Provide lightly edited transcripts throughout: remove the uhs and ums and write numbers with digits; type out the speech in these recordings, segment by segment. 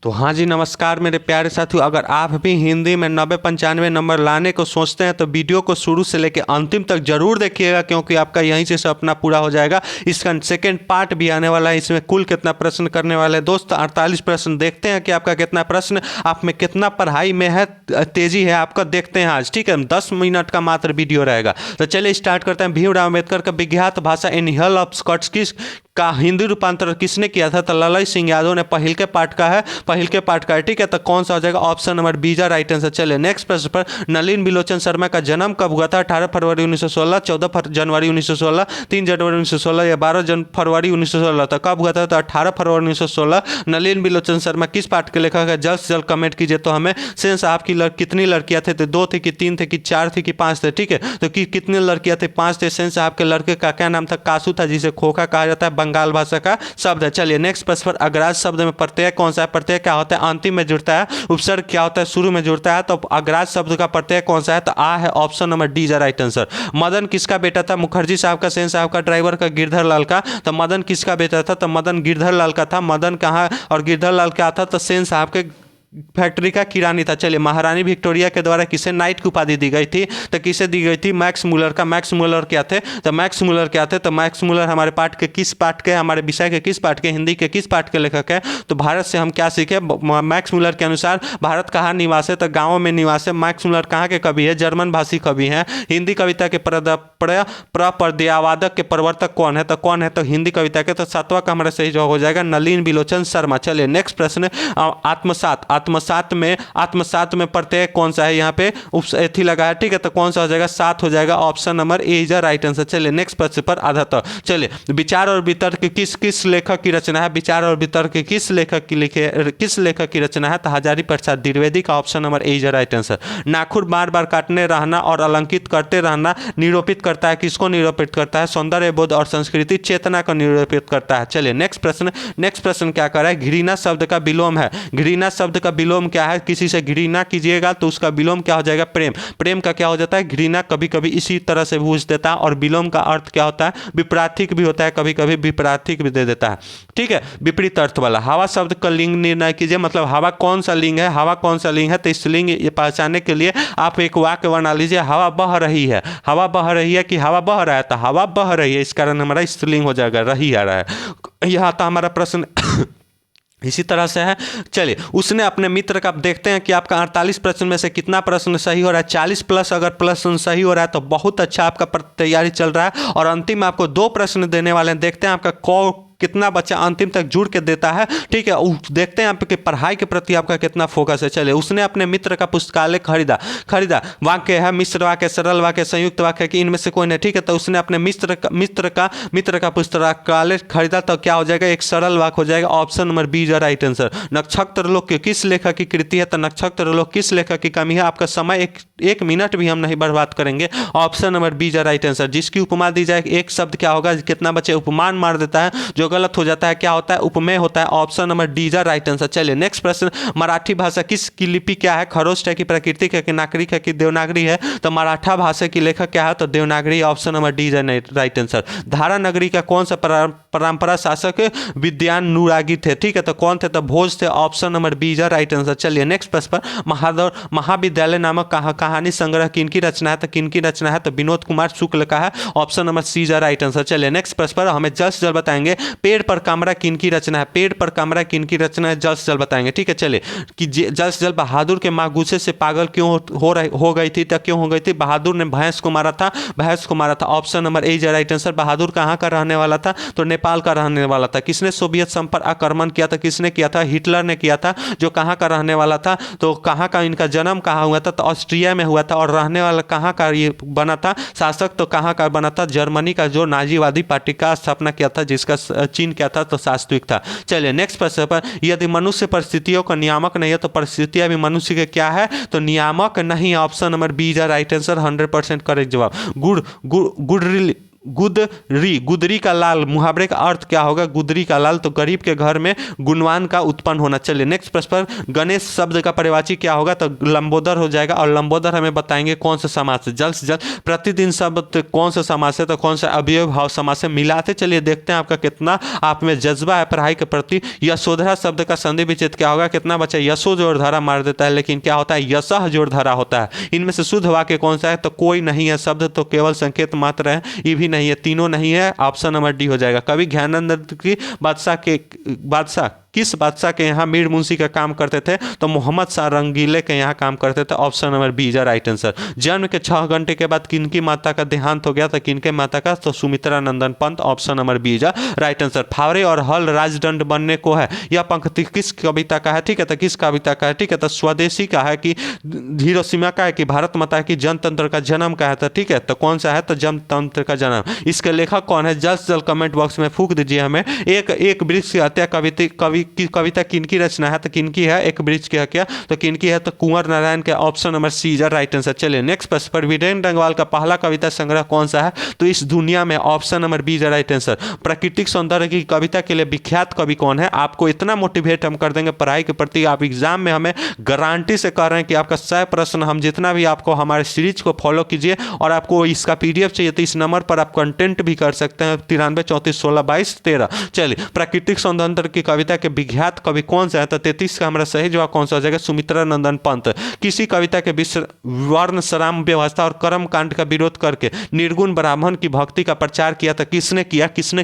तो हाँ जी, नमस्कार मेरे प्यारे साथियों। अगर आप भी हिंदी में 90-95 नंबर लाने को सोचते हैं तो वीडियो को शुरू से लेकर अंतिम तक जरूर देखिएगा, क्योंकि आपका यहीं से सपना पूरा हो जाएगा। इसका सेकंड पार्ट भी आने वाला है। इसमें कुल कितना प्रश्न करने वाले हैं दोस्त? 48 प्रश्न। देखते हैं कि आपका कितना प्रश्न, आप में कितना पढ़ाई में है, तेजी है आपका, देखते हैं आज। ठीक है, 10 मिनट का मात्र वीडियो रहेगा। तो चलिए स्टार्ट करते हैं। भीमराव अम्बेडकर का विख्यात भाषा इन हिल ऑफ स्कॉट्स का हिंदी रूपांतरण किसने किया था? तो ललई सिंह यादव ने। पहिल के पाठ का है। ठीक है, तो कौन सा हो जाएगा? ऑप्शन नंबर बी जा राइट आंसर। चलिए नेक्स्ट प्रश्न पर। नलिन बिलोचन शर्मा का जन्म कब हुआ था? 18 फरवरी 1916, 14 जनवरी 1916, 3 जनवरी 1916 या 12 फरवरी 1916? तो कब हुआ था? तो 18 फरवरी 1916। नलिन बिलोचन शर्मा किस पाठ के लेखक है? जल्द से जल्द कमेंट कीजिए। तो हमें सेन साहब की कितनी लड़कियां थे? तो 2 थी कि 3 थे कि 4 थी कि 5 थे? ठीक है, तो कितनी लड़कियां थे? 5 थे। सेन साहब के लड़के का क्या नाम था? कासू था, जिसे खोखा कहा जाता है, बंगाल भाषा का शब्द है। चलिए नेक्स्ट प्रश्न पर। अग्राज शब्द में प्रत्यय कौन सा है? प्रत्यय क्या होता है? अंतिम में जुड़ता है। उपसर्ग क्या होता है? शुरू में जुड़ता है। तो अग्राज शब्द का प्रत्यय कौन सा है? तो आ है। Option number D is right answer. Madan किसका बेटा था? मुखर्जी साहब का, सेन साहब का, ड्राइवर का, गिरधर लाल का? तो मदन किसका बेटा था? तो मदन गिरधर लाल का था। मदन कहाँ और गिरधर लाल क्या था? तो सेन साहब के फैक्ट्री का किरानी था। चलिए, महारानी विक्टोरिया के द्वारा किसे नाइट की उपाधि दी गई थी? तो किसे दी गई थी? मैक्स मुलर का। मैक्स मुलर क्या थे? तो मैक्स मुलर क्या थे? तो मैक्स मुलर हमारे पाठ के किस पाठ के, हमारे विषय के किस पाठ के, हिंदी के किस पाठ के लेखक है? तो भारत से हम क्या सीखे? मैक्स मुलर के अनुसार भारत कहाँ निवास है? तो गाँव में निवास है। मैक्स मुलर कहाँ के कवि है? जर्मन भाषी कवि हैं। हिंदी कविता के प्रपर्यावादक के प्रवर्तक कौन है? तो कौन है? तो हिंदी कविता के। तो 7वां का हमारा सही जवाब हो जाएगा नलिन बिलोचन शर्मा। चलिए नेक्स्ट प्रश्न। आत्मसात में प्रत्यय कौन सा है? यहाँ पे उपस्थि लगा है। ठीक है, तो कौन सा हो जाएगा? सात हो जाएगा। Option number A is right answer. चलिए नेक्स्ट प्रश्न पर आधार। चलिए, विचार और वितर्क किस लेखक की रचना है? विचार और वितर्क किस लेखक की रचना है? तो हजारी प्रसाद द्विवेदी का। Option number A is right answer. नाखून बार बार काटने रहना और अलंकित करते रहना निरूपित करता है किसको? निरूपित करता है सौंदर्य बोध और संस्कृति चेतना को निरूपित करता है। चलिए नेक्स्ट प्रश्न क्या कर रहा है? घृणा शब्द का विलोम है। घृणा शब्द का विलोम क्या है? किसी से घृणा कीजिएगा तो उसका विलोम क्या हो जाएगा? प्रेम। प्रेम का क्या हो जाता है? घृणा। कभी कभी इसी तरह से पूछ देता है। और विलोम का अर्थ क्या होता है? विपरार्थिक भी होता है, कभी कभी विपरार्थिक भी दे देता है। ठीक है, विपरीत अर्थ वाला। हवा शब्द का लिंग निर्णय कीजिए। मतलब हवा कौन सा लिंग है? हवा कौन सा लिंग है? तो इस लिंग पहचानने के लिए आप एक वाक्य बना लीजिए। हवा बह रही है। हवा बह रही है कि हवा बह रहा है? तो हवा बह रही है, इस कारण हमारा स्त्रीलिंग हो जाएगा, रही आ रहा है। यहाँ था हमारा प्रश्न। इसी तरह से है। चलिए, उसने अपने मित्र का, देखते हैं कि आपका 48 प्रश्न में से कितना प्रश्न सही हो रहा है। 40 प्लस अगर प्रश्न सही हो रहा है तो बहुत अच्छा आपका तैयारी चल रहा है। और अंतिम में आपको 2 प्रश्न देने वाले हैं। देखते हैं आपका कितना बच्चा अंतिम तक जुड़ के देता है। ठीक है, देखते हैं आपके पढ़ाई के प्रति आपका कितना फोकस है। चलिए, उसने अपने मित्र का पुस्तकालय खरीदा। वाक्य है मिश्र वाक्य, सरल वाक्य, संयुक्त वाक्य कि इनमें से कोई नहीं। ठीक है, तो उसने अपने मित्र का पुस्तकालय खरीदा। तो क्या हो जाएगा? एक सरल वाक्य हो जाएगा। Option number B is right answer. नक्षत्र लोक किस लेखक की कृति है? तो नक्षत्र लोक किस लेखक की कमी है? आपका समय एक मिनट भी हम नहीं बर्बाद करेंगे। Option number B is right answer. जिसकी उपमा दी जाए, एक शब्द क्या होगा? कितना बच्चे उपमान मार देता है, जो गलत हो जाता है क्या होता है? उपमेय होता है। Option number D is right answer. चलिए नेक्स्ट प्रश्न। मराठी भाषा किस की लिपि क्या है? खरोष्ट है कि प्राकृतिक है कि नागरिक है कि देवनागरी है? तो मराठा भाषा की लेखक क्या है? तो Devanagari. Option number D is right answer. धारा नगरी का कौन सा परंपरा शासक विद्यान नुरागी थे? ठीक है, तो कौन थे? तो भोज थे। Option number B is right answer. चलिए नेक्स्ट प्रश्न पर। महाविद्यालय नामक कहानी संग्रह किनकी रचना है? तो किनकी रचना है? तो विनोद कुमार शुक्ल का है। Option number C is right answer. चलिए नेक्स्ट प्रश्न पर हमें जल्द से जल्द बताएंगे पेड़ पर कमरा किनकी रचना है? पेड़ पर कमरा किनकी रचना है? जल्द से जल्द बताएंगे। ठीक है, चलिए कि जल्द से जल्द बहादुर के मां गुस्से से पागल क्यों हो गई थी? तो क्यों हो गई थी? बहादुर ने भैंस को मारा था। Option number A is right answer. Bahadur कहाँ का रहने वाला था? तो नेपाल का रहने वाला था। किसने सोवियत संघ पर आक्रमण किया था? किसने किया था? हिटलर ने किया था। जो कहाँ का रहने वाला था? तो कहाँ का, इनका जन्म कहाँ हुआ था? तो ऑस्ट्रिया में हुआ था। और रहने वाला कहाँ का ये बना था शासक? तो कहाँ का बना था? जर्मनी का, जो नाजीवादी पार्टी का स्थापना किया था, जिसका चीन क्या था? तो सात्विक था। चलिए नेक्स्ट प्रश्न पर। यदि मनुष्य परिस्थितियों का नियामक नहीं है तो परिस्थितियां भी मनुष्य के क्या है? तो नियामक नहीं। Option number B is right answer. 100% correct जवाब। गुदरी, गुदरी का लाल, मुहावरे का अर्थ क्या होगा? गुदरी का लाल, तो गरीब के घर में गुणवान का उत्पन्न होना। चलिए नेक्स्ट प्रश्न पर, गणेश शब्द का पर्यायवाची क्या होगा? तो लंबोदर हो जाएगा, और लंबोदर हमें बताएंगे कौन सा समास है। जल्द से जल्द प्रतिदिन शब्द कौन सा समास है? तो कौन सा अव्यय भाव समास है? मिलाते चलिए, देखते हैं आपका कितना आप में जज्बा है पढ़ाई के प्रति। यशोधरा शब्द का संधि विच्छेद क्या होगा? कितना बच्चा यशो जोड़ धारा मार देता है, लेकिन क्या होता है? यशः जोड़ धारा होता है। इनमें से शुद्ध वाक्य कौन सा है? तो कोई नहीं है शब्द, तो केवल संकेत मात्र है, ये भी नहीं है, तीनों नहीं है, ऑप्शन नंबर डी हो जाएगा। कवि ज्ञानानंद की बादशाह किस बादशाह के यहाँ मीर मुंशी का काम करते थे? तो मोहम्मद शाह रंगीले के यहाँ काम करते थे, option number B is right answer. जन्म के 6 घंटे के बाद किनकी माता का देहांत हो गया? तो किनके माता का? तो Sumitranandan Pant, option number B is right answer. फावरे और हल राजदंड बनने को है, यह पंक्ति किस कविता का है? ठीक है, तो किस कविता का है? ठीक है, तो स्वदेशी का है कि हिरोशिमा का है कि भारत माता की जनतंत्र का जन्म का है? तो ठीक है, तो कौन सा है? तो जनतंत्र का जन्म। इसके लेखक कौन है? जल्द से जल्द कमेंट बॉक्स में फूंक दीजिए हमें। एक वृक्ष की हत्या कविता किनकी रचना है? तो किनकी है? एक वृक्ष की हत्या, तो किनकी है? तो कुंवर नारायण के, option number C is right answer. चलिए नेक्स्ट प्रश्न पर, वीरेंद्र डंगवाल का पहला कविता संग्रह कौन सा है? तो इस दुनिया में, option number B is right answer. प्राकृतिक सौंदर्य की कविता के लिए विख्यात कवि कौन है? आपको इतना मोटिवेट हम कर देंगे पढ़ाई के प्रति, आप एग्जाम में हमें गारंटी से कह रहे हैं कि आपका 100 प्रश्न हम जितना भी, आपको हमारे सीरीज को फॉलो कीजिए, और आपको इसका पीडीएफ चाहिए तो इस नंबर पर आप कंटेंट भी कर सकते हैं, 93 34 16 22 13। चलिए, प्राकृतिक सौंदर्य की कविता के विख्यात कवि कौन सा है? तो 33 का हमारा सही जवाब कौन सा हो जाएगा? सुमित्रा नंदन पंत। किसी कविता के वर्ण श्राम व्यवस्था और कर्म कांड का विरोध करके निर्गुण ब्राह्मण की भक्ति का प्रचार किया था? किसने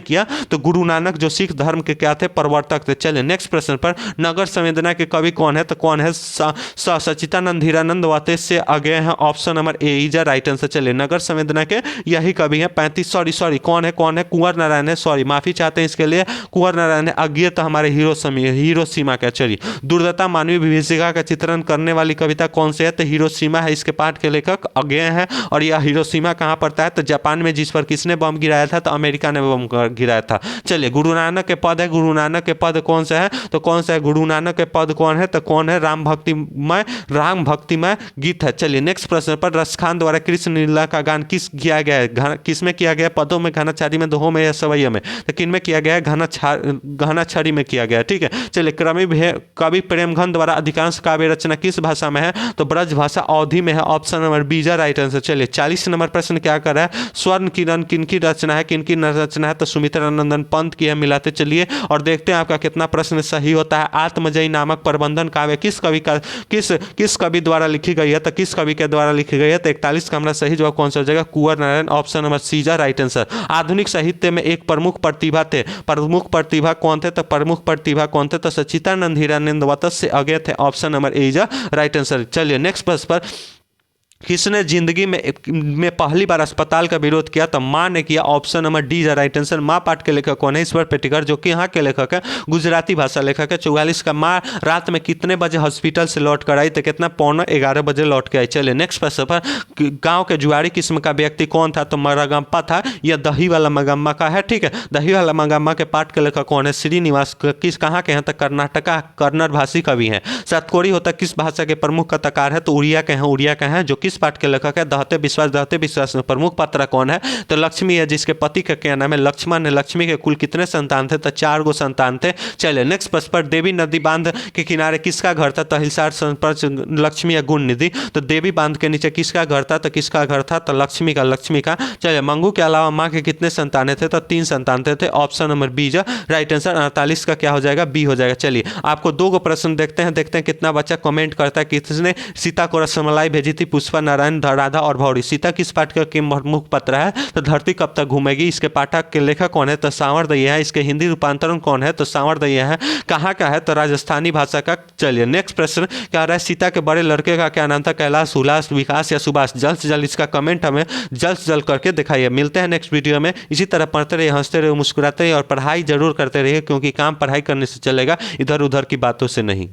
किया? तो गुरु नानक, जो सिख धर्म के क्या थे? प्रवर्तक थे। चलिए नेक्स्ट प्रश्न पर, नगर संवेदना के कवि कौन है? तो कौन है? सचितानंद हीरानंद वाते से आगे हैं, option number A is right answer. चलिए, नगर संवेदना के यही कवि हैं। 35 सॉरी कौन है? कुंवर नारायण है, सॉरी माफी चाहते हैं इसके लिए, कुंवर नारायण है। अज्ञे तो हमारे हिरोशिमा का। चलिए, दुर्दशा मानवीय विभीषिका का चित्रण करने वाली कविता कौन सी है? तो हिरोशिमा है, इसके पाठ के लेखक अज्ञे हैं। और यह हिरोशिमा कहाँ पड़ता है? तो जापान में, जिस पर किसने बम गिराया था? तो अमेरिका ने बम गिराया था। चलिए, गुरु नानक के पद है, गुरु नानक के पद कौन सा है? तो कौन सा है गुरु नानक के पद? कौन है? तो कौन है? राम भक्तिमय गीत है। चलिए नेक्स्ट प्रश्न पर, रसखान द्वारा कृष्ण लीला का गान किया गया है? किस में किया गया? पदों में, घनाचारी में, दोहों में या सवैया में? तो किन में किया गया है? घनाछड़ी में किया गया है। ठीक है, चलिए, कवि प्रेमघन द्वारा अधिकांश काव्य रचना किस भाषा में है? तो ब्रज भाषा, अवधि में है, option number B is right answer. चलिए, 40 नंबर प्रश्न क्या कर रहा है? स्वर्ण किरण किनकी रचना है? किनकी रचना है? तो सुमित्रा नंदन पंत की है। मिलाते चलिए और देखते हैं आपका कितना प्रश्न सही होता है। आत्मजयी नामक प्रबंधन काव्य किस कवि द्वारा लिखी गई है? तो किस कवि के द्वारा लिखी गई है? तो 41 का हमारा सही जवाब कौन सा हो जाएगा? Kunwar Narayan, option number C is right answer. आधुनिक साहित्य में एक प्रमुख प्रतिभा थे, प्रमुख प्रतिभा कौन थे? तो प्रमुख प्रतिभा कौन थे? तो सच्चिदानंद हीरानंद वात से आगे थे, option number A is right answer. चलिए नेक्स्ट प्रश्न पर, किसने जिंदगी में पहली बार अस्पताल का विरोध किया? तो माँ ने किया, option number D is right answer. माँ पाठ के लेखक कौन है? ईश्वर पेटिकर, जो कि यहाँ के लेखक है, गुजराती भाषा लेखक है। 44 का, माँ रात में कितने बजे हॉस्पिटल से लौट कर आई? तो कितना? 11:15 बजे लौट के आई। चलिए नेक्स्ट प्रश्न पर, गाँव के जुआरी किस्म का व्यक्ति कौन था? तो मरगम्पा था, यह दही वाला मगम्मा का है। ठीक है, दही वाला मगम्मा के पाठ के लेखक कौन है? श्रीनिवास। किस कहाँ के हैं? तो कर्नाटका, कन्नड़ भाषी कवि हैं। सतकोरी होता किस भाषा के प्रमुख कथाकार है? तो उड़िया के हैं, जो किस पाठ के लेखक है? दहते विश्वास में प्रमुख पात्र कौन है? तो लक्ष्मी है, जिसके पति का क्या नाम है? लक्ष्मण है। लक्ष्मी के कुल कितने संतान थे? तो 4 गो संतान थे। चलिए नेक्स्ट प्रश्न पर, देवी नदी बांध के किनारे किसका घर था? तो हिलसार संपर्क लक्ष्मी या गुण निधि। तो देवी बांध के नीचे किसका घर था? तो किसका घर था? तो लक्ष्मी का। चलिए, मंगू के अलावा माँ के कितने संतान थे? तो 3 संतान थे, option number B is right answer. 48 का क्या हो जाएगा? बी हो जाएगा। चलिए, आपको 2 गो प्रश्न देखते हैं कितना बच्चा कमेंट करता है। किसने सीता को रसमलाई भेजी थी? पुष्पा, नारायण, राधा और भौरी। सीता किस पाठक के मुख्य पत्र है? तो धरती कब तक घूमेगी। इसके पाठक के लेखक कौन है? तो सांवर दैया है। इसके हिंदी रूपांतरण कौन है? तो सांवर दैया है। कहाँ का है? तो राजस्थानी भाषा का। चलिए नेक्स्ट प्रश्न क्या रहा है? सीता के बड़े लड़के का क्या नाम था? कैलाश, उल्लास, विकास या सुभाष? जल्द से जल्द इसका कमेंट हमें जल्द से जल्द करके दिखाइए। मिलते हैं नेक्स्ट वीडियो में। इसी तरह पढ़ते रहिए, हंसते रहिए, मुस्कुराते रहिए और पढ़ाई जरूर करते रहिए, क्योंकि काम पढ़ाई करने से चलेगा, इधर उधर की बातों से नहीं।